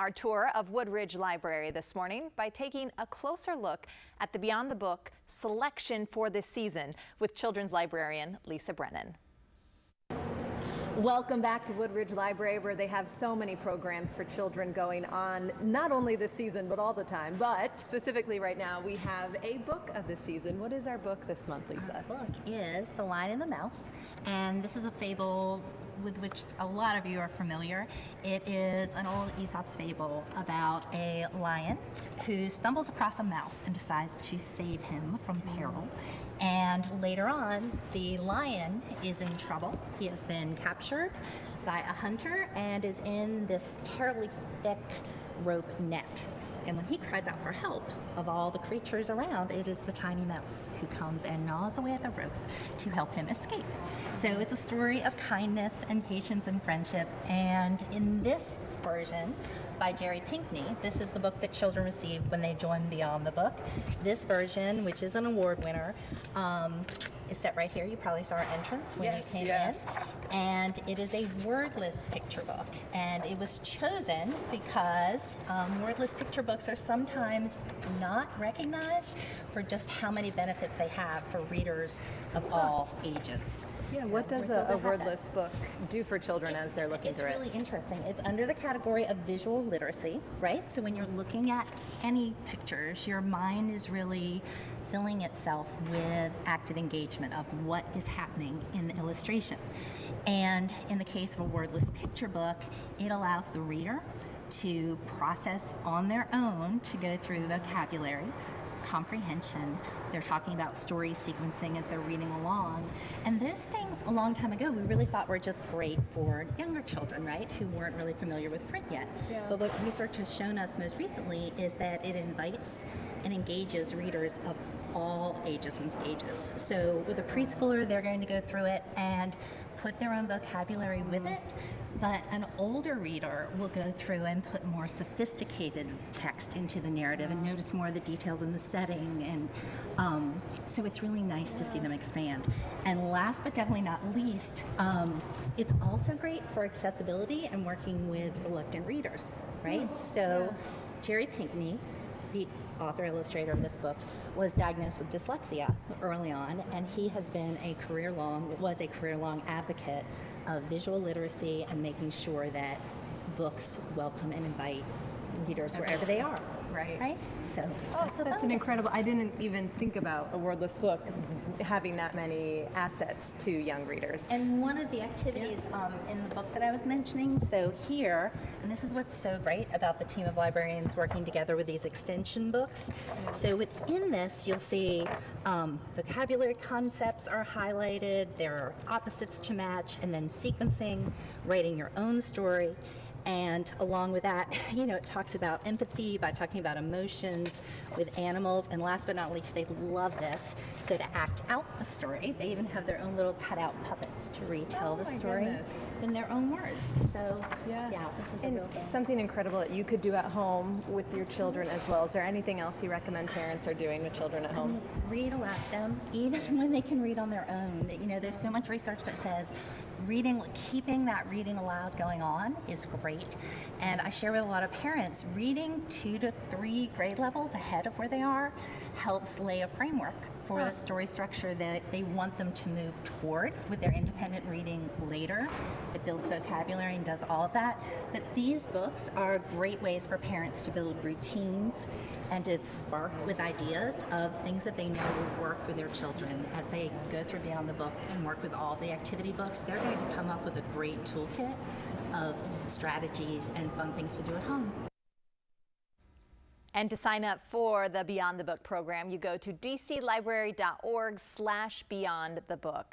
our tour of Woodridge Library this morning by taking a closer look at the Beyond the Book selection for this season with children's librarian Lisa Brennan. Welcome back to Woodridge Library, where they have so many programs for children going on, not only this season, but all the time. But specifically right now, we have a book of the season. What is our book this month, Lisa? Our book is The Lion and the Mouse, and this is a fable with which a lot of you are familiar. It is an old Aesop's fable about a lion who stumbles across a mouse and decides to save him from peril. And later on, the lion is in trouble. He has been captured by a hunter and is in this terribly thick rope net. And when he cries out for help, of all the creatures around, it is the tiny mouse who comes and gnaws away at the rope to help him escape. So it's a story of kindness and patience and friendship. And in this version by Jerry Pinkney, this is the book that children receive when they join Beyond the Book. This version, which is an award winner, is set right here. You probably saw our entrance when you came in. And it is a wordless picture book. And it was chosen because wordless picture books are sometimes not recognized for just how many benefits they have for readers of all ages. Yeah, so what does a wordless book do for children as they're looking through it? It's really interesting. It's under the category of visual literacy, right? So when you're looking at any pictures, your mind is really filling itself with active engagement of what is happening in the illustration. And in the case of a wordless picture book, it allows the reader to process on their own, to go through vocabulary, comprehension. They're talking about story sequencing as they're reading along. And those things a long time ago we really thought were just great for younger children, right, who weren't really familiar with print yet. Yeah. But what research has shown us most recently is that it invites and engages readers of all ages and stages. So with a preschooler, they're going to go through it and put their own vocabulary with it, but an older reader will go through and put more sophisticated text into the narrative and notice more of the details in the setting, and so it's really nice to see them expand. And last but definitely not least, it's also great for accessibility and working with reluctant readers, right? So Jerry Pinkney, the author illustrator of this book, was diagnosed with dyslexia early on, and he has been was a career-long advocate of visual literacy and making sure that books welcome and invite readers wherever they are. Right? So that's an incredible, I didn't even think about a wordless book having that many assets to young readers. And one of the activities in the book that I was mentioning, so here, and this is what's so great about the team of librarians working together with these extension books. So within this, you'll see vocabulary concepts are highlighted, there are opposites to match, and then sequencing, writing your own story. And along with that, it talks about empathy by talking about emotions with animals. And last but not least, they love this. So to act out the story, they even have their own little cutout puppets to retell the story in their own words. So yeah, this is a real game. Something incredible that you could do at home with your children as well. Is there anything else you recommend parents are doing with children at home? Read aloud to them, even when they can read on their own. There's so much research that says keeping that reading aloud going on is great. And I share with a lot of parents, reading 2 to 3 grade levels ahead of where they are helps lay a framework for the story structure that they want them to move toward with their independent reading later. It builds vocabulary and does all of that. But these books are great ways for parents to build routines and to spark with ideas of things that they know will work for their children as they go through Beyond the Book and work with all the activity books. They're going to come up with a great toolkit of strategies and fun things to do at home. And to sign up for the Beyond the Book program, you go to dclibrary.org/beyondthebook.